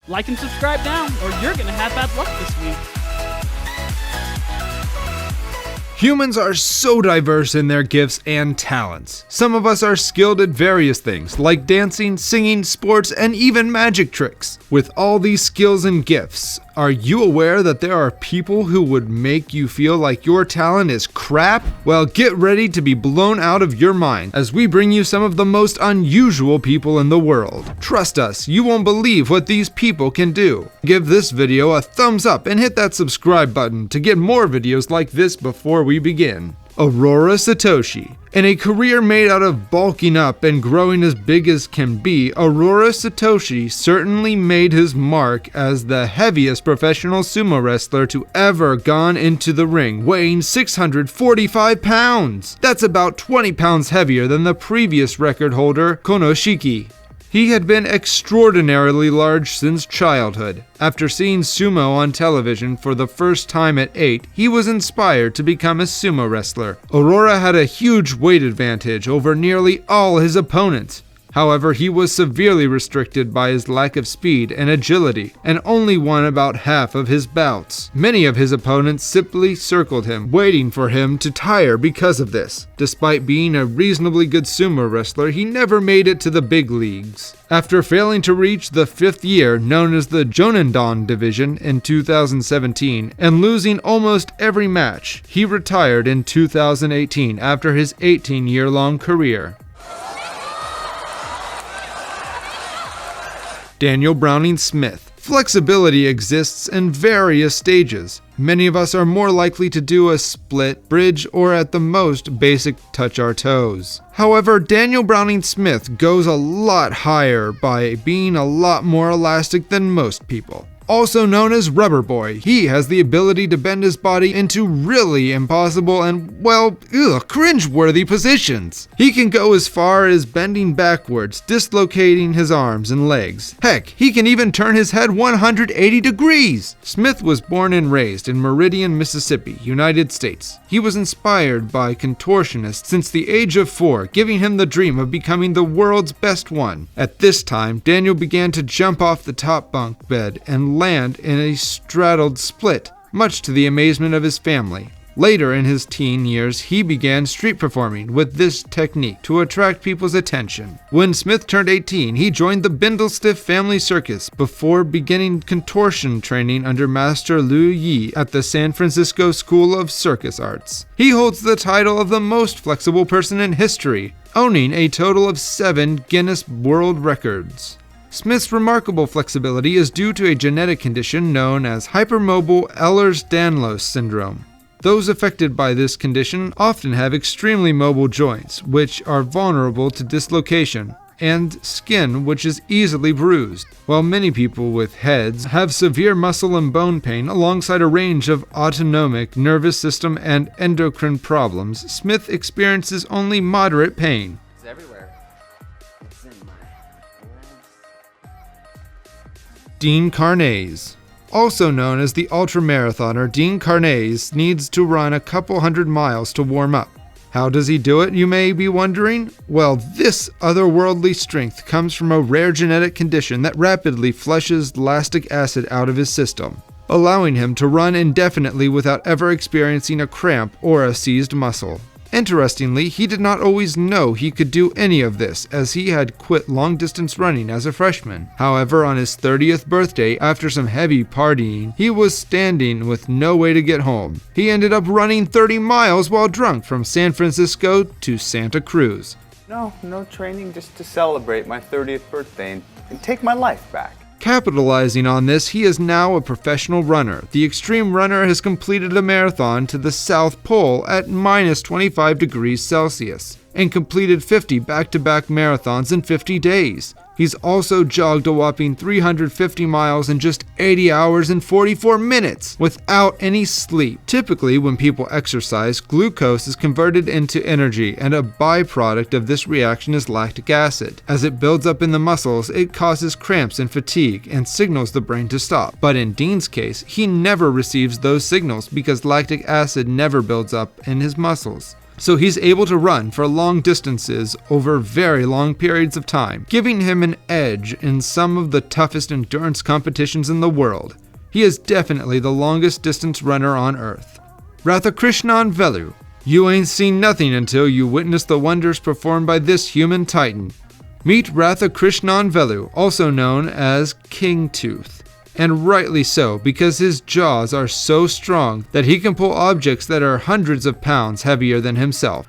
Like and subscribe now, or you're gonna have bad luck this week. Humans are so diverse in their gifts and talents. Some of us are skilled at various things, like dancing, singing, sports, and even magic tricks. With all these skills and gifts, are you aware that there are people who would make you feel like your talent is crap? Well, get ready to be blown out of your mind as we bring you some of the most unusual people in the world. Trust us, you won't believe what these people can do. Give this video a thumbs up and hit that subscribe button to get more videos like this before we begin. Ōrora Satoshi. In a career made out of bulking up and growing as big as can be, Ōrora Satoshi certainly made his mark as the heaviest professional sumo wrestler to ever gone into the ring, weighing 645 pounds. That's about 20 pounds heavier than the previous record holder, Konishiki. He had been extraordinarily large since childhood. After seeing sumo on television for the first time at 8, he was inspired to become a sumo wrestler. Ōrora had a huge weight advantage over nearly all his opponents. However, he was severely restricted by his lack of speed and agility, and only won about half of his bouts. Many of his opponents simply circled him, waiting for him to tire because of this. Despite being a reasonably good sumo wrestler, he never made it to the big leagues. After failing to reach the 5th year, known as the Jonendon division, in 2017, and losing almost every match, he retired in 2018 after his 18-year-long career. Daniel Browning Smith. Flexibility exists in various stages. Many of us are more likely to do a split, bridge, or at the most basic touch our toes. However, Daniel Browning Smith goes a lot higher by being a lot more elastic than most people. Also known as Rubber Boy, he has the ability to bend his body into really impossible and, well, cringe-worthy positions. He can go as far as bending backwards, dislocating his arms and legs. Heck, he can even turn his head 180 degrees! Smith was born and raised in Meridian, Mississippi, United States. He was inspired by contortionists since the age of 4, giving him the dream of becoming the world's best one. At this time, Daniel began to jump off the top bunk bed and land in a straddled split, much to the amazement of his family. Later in his teen years, he began street performing with this technique to attract people's attention. When Smith turned 18, he joined the Bindlestiff Family Circus before beginning contortion training under Master Liu Yi at the San Francisco School of Circus Arts. He holds the title of the most flexible person in history, owning a total of 7 Guinness World Records. Smith's remarkable flexibility is due to a genetic condition known as hypermobile Ehlers-Danlos syndrome. Those affected by this condition often have extremely mobile joints, which are vulnerable to dislocation, and skin which is easily bruised. While many people with heads have severe muscle and bone pain alongside a range of autonomic nervous system and endocrine problems, Smith experiences only moderate pain. It's everywhere. It's in my Dean Karnazes. Also known as the ultramarathoner, Dean Karnazes needs to run a couple hundred miles to warm up. How does he do it, you may be wondering? Well, this otherworldly strength comes from a rare genetic condition that rapidly flushes lactic acid out of his system, allowing him to run indefinitely without ever experiencing a cramp or a seized muscle. Interestingly, he did not always know he could do any of this, as he had quit long-distance running as a freshman. However, on his 30th birthday, after some heavy partying, he was standing with no way to get home. He ended up running 30 miles while drunk from San Francisco to Santa Cruz. No training, just to celebrate my 30th birthday and take my life back. Capitalizing on this, he is now a professional runner. The extreme runner has completed a marathon to the South Pole at minus 25 degrees Celsius and completed 50 back-to-back marathons in 50 days. He's also jogged a whopping 350 miles in just 80 hours and 44 minutes without any sleep. Typically, when people exercise, glucose is converted into energy, and a byproduct of this reaction is lactic acid. As it builds up in the muscles, it causes cramps and fatigue and signals the brain to stop. But in Dean's case, he never receives those signals because lactic acid never builds up in his muscles. so he's able to run for long distances over very long periods of time, giving him an edge in some of the toughest endurance competitions in the world. He is definitely the longest distance runner on Earth. Radhakrishnan Velu. You ain't seen nothing until you witness the wonders performed by this human titan. Meet Radhakrishnan Velu, also known as King Tooth. And rightly so, because his jaws are so strong that he can pull objects that are hundreds of pounds heavier than himself.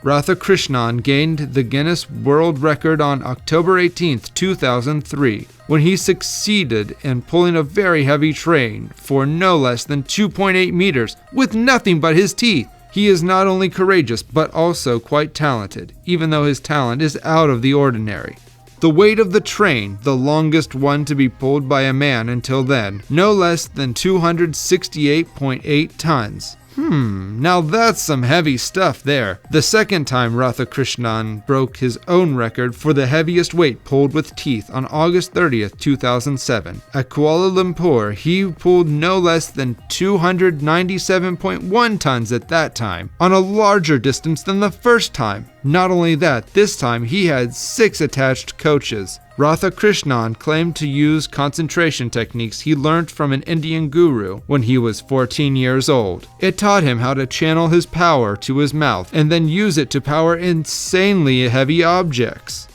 Radhakrishnan gained the Guinness World Record on October 18, 2003, when he succeeded in pulling a very heavy train for no less than 2.8 meters with nothing but his teeth. He is not only courageous, but also quite talented, even though his talent is out of the ordinary. The weight of the train, the longest one to be pulled by a man until then, no less than 268.8 tons. Now that's some heavy stuff there. The second time Radhakrishnan broke his own record for the heaviest weight pulled with teeth on August 30th, 2007. At Kuala Lumpur, he pulled no less than 297.1 tons at that time, on a larger distance than the first time. Not only that, this time he had 6 attached coaches. Radhakrishnan claimed to use concentration techniques he learned from an Indian guru when he was 14 years old. It taught him how to channel his power to his mouth and then use it to power insanely heavy objects.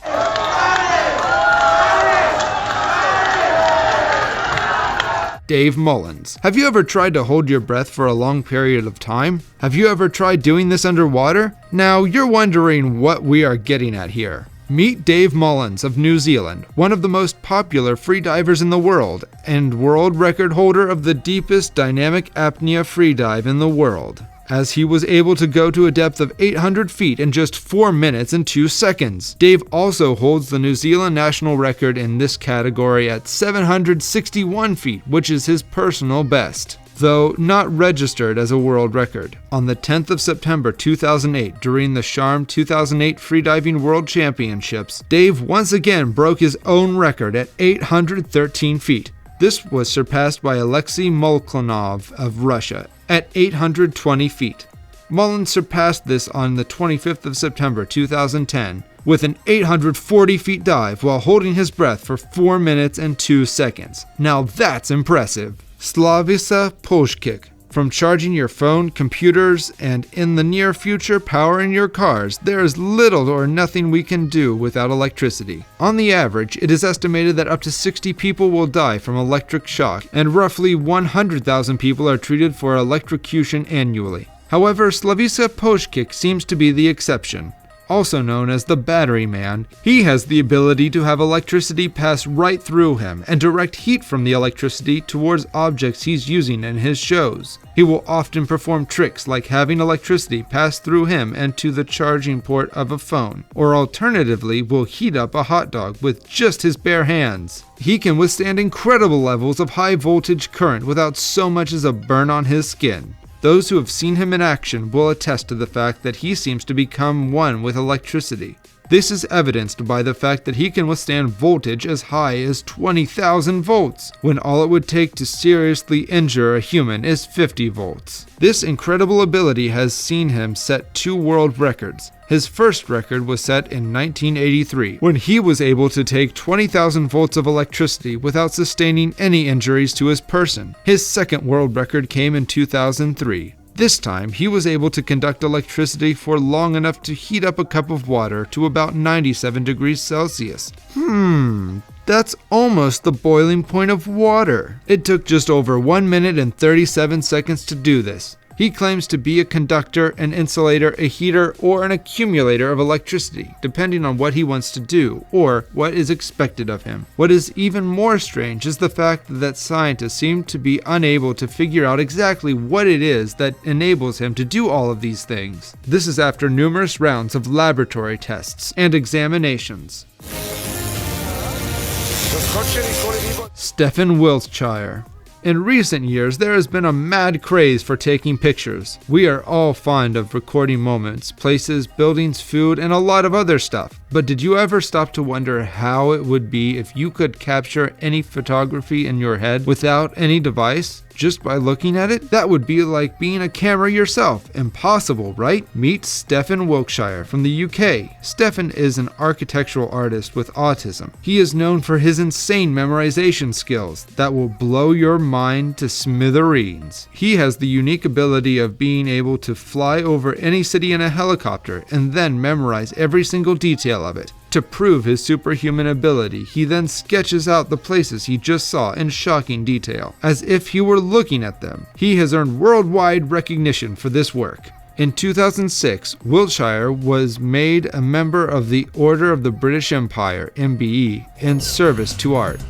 Dave Mullins. Have you ever tried to hold your breath for a long period of time? Have you ever tried doing this underwater? Now, you're wondering what we are getting at here. Meet Dave Mullins of New Zealand, one of the most popular freedivers in the world, and world record holder of the deepest dynamic apnea freedive in the world, as he was able to go to a depth of 800 feet in just 4 minutes and 2 seconds. Dave also holds the New Zealand national record in this category at 761 feet, which is his personal best, though not registered as a world record. On the 10th of September 2008, during the Sharm 2008 Freediving World Championships, Dave once again broke his own record at 813 feet. This was surpassed by Alexei Molchanov of Russia at 820 feet. Mullins surpassed this on the 25th of September 2010 with an 840 feet dive while holding his breath for 4 minutes and 2 seconds. Now that's impressive. Slavisa Poshkik. From charging your phone, computers, and in the near future powering your cars, there is little or nothing we can do without electricity. On the average, it is estimated that up to 60 people will die from electric shock, and roughly 100,000 people are treated for electrocution annually. However, Slavisa Poshkik seems to be the exception. Also known as the Battery Man, he has the ability to have electricity pass right through him and direct heat from the electricity towards objects he's using in his shows. He will often perform tricks like having electricity pass through him and to the charging port of a phone, or alternatively will heat up a hot dog with just his bare hands. He can withstand incredible levels of high voltage current without so much as a burn on his skin. Those who have seen him in action will attest to the fact that he seems to become one with electricity. This is evidenced by the fact that he can withstand voltage as high as 20,000 volts, when all it would take to seriously injure a human is 50 volts. This incredible ability has seen him set 2 world records. His first record was set in 1983, when he was able to take 20,000 volts of electricity without sustaining any injuries to his person. His second world record came in 2003. This time, he was able to conduct electricity for long enough to heat up a cup of water to about 97 degrees Celsius. That's almost the boiling point of water. It took just over 1 minute and 37 seconds to do this. He claims to be a conductor, an insulator, a heater, or an accumulator of electricity, depending on what he wants to do, or what is expected of him. What is even more strange is the fact that scientists seem to be unable to figure out exactly what it is that enables him to do all of these things. This is after numerous rounds of laboratory tests and examinations. Stephen Wiltshire. In recent years, there has been a mad craze for taking pictures. We are all fond of recording moments, places, buildings, food, and a lot of other stuff. But did you ever stop to wonder how it would be if you could capture any photography in your head without any device? just by looking at it? That would be like being a camera yourself. Impossible, right? Meet Stephen Wilkshire from the UK. Stephen is an architectural artist with autism. He is known for his insane memorization skills that will blow your mind to smithereens. He has the unique ability of being able to fly over any city in a helicopter and then memorize every single detail of it. To prove his superhuman ability, he then sketches out the places he just saw in shocking detail, as if he were looking at them. He has earned worldwide recognition for this work. In 2006, Wiltshire was made a member of the Order of the British Empire, MBE, in service to art.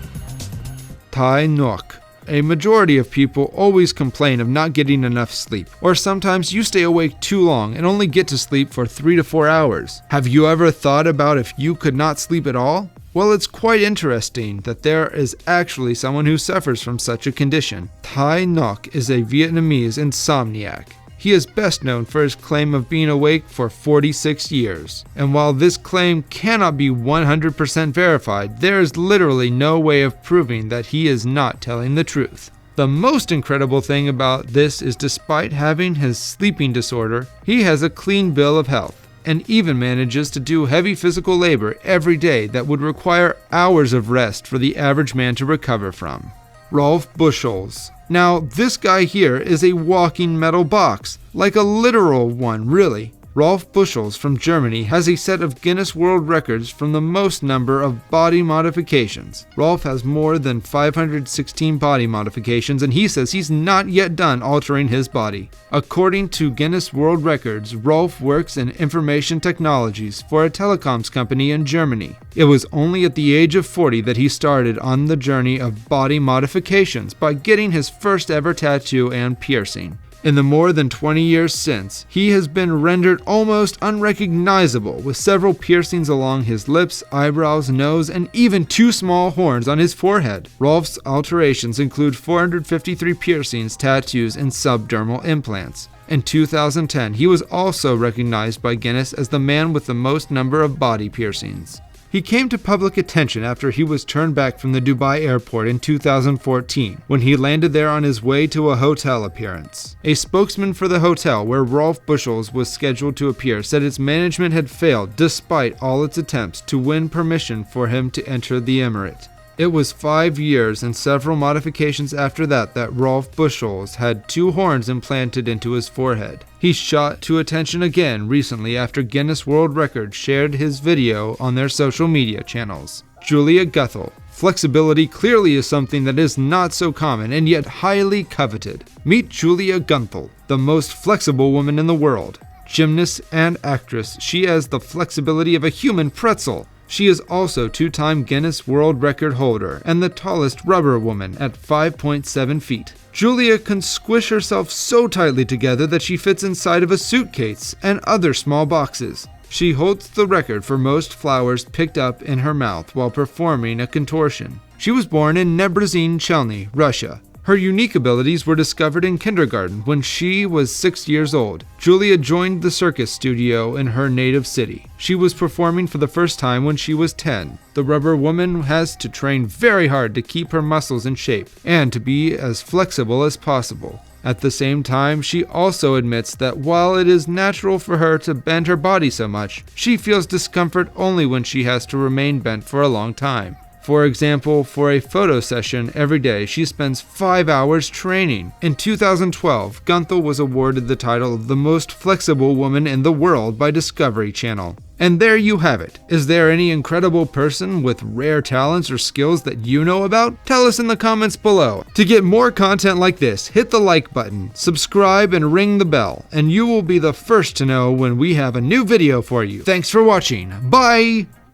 Tai Nok. A majority of people always complain of not getting enough sleep, or sometimes you stay awake too long and only get to sleep for 3 to 4 hours. Have you ever thought about if you could not sleep at all? Well, it's quite interesting that there is actually someone who suffers from such a condition. Tai Nok is a Vietnamese insomniac. He is best known for his claim of being awake for 46 years. And while this claim cannot be 100% verified, there is literally no way of proving that he is not telling the truth. The most incredible thing about this is despite having his sleeping disorder, he has a clean bill of health and even manages to do heavy physical labor every day that would require hours of rest for the average man to recover from. Rolf Buchholz. Now, this guy here is a walking metal box, like a literal one, really. Rolf Buchholz from Germany has a set of Guinness World Records from the most number of body modifications. Rolf has more than 516 body modifications, and he says he's not yet done altering his body. According to Guinness World Records, Rolf works in information technologies for a telecoms company in Germany. It was only at the age of 40 that he started on the journey of body modifications by getting his first ever tattoo and piercing. In the more than 20 years since, he has been rendered almost unrecognizable with several piercings along his lips, eyebrows, nose, and even 2 small horns on his forehead. Rolf's alterations include 453 piercings, tattoos, and subdermal implants. In 2010, he was also recognized by Guinness as the man with the most number of body piercings. He came to public attention after he was turned back from the Dubai airport in 2014, when he landed there on his way to a hotel appearance. A spokesman for the hotel where Rolf Buchholz was scheduled to appear said its management had failed despite all its attempts to win permission for him to enter the emirate. It was 5 years and several modifications after that Rolf Buchholz had 2 horns implanted into his forehead. He shot to attention again recently after Guinness World Records shared his video on their social media channels. Julia Guthel. Flexibility clearly is something that is not so common and yet highly coveted. Meet Julia Guthel, the most flexible woman in the world. Gymnast and actress, she has the flexibility of a human pretzel. She is also 2-time Guinness World Record holder and the tallest rubber woman at 5.7 feet. Julia can squish herself so tightly together that she fits inside of a suitcase and other small boxes. She holds the record for most flowers picked up in her mouth while performing a contortion. She was born in Nebrezhny, Chelny, Russia. Her unique abilities were discovered in kindergarten when she was 6 years old. Julia joined the circus studio in her native city. She was performing for the first time when she was 10. The rubber woman has to train very hard to keep her muscles in shape and to be as flexible as possible. At the same time, she also admits that while it is natural for her to bend her body so much, she feels discomfort only when she has to remain bent for a long time. For example, for a photo session every day, she spends 5 hours training. In 2012, Guthel was awarded the title of the most flexible woman in the world by Discovery Channel. And there you have it. Is there any incredible person with rare talents or skills that you know about? Tell us in the comments below. To get more content like this, hit the like button, subscribe, and ring the bell, and you will be the first to know when we have a new video for you. Thanks for watching. Bye!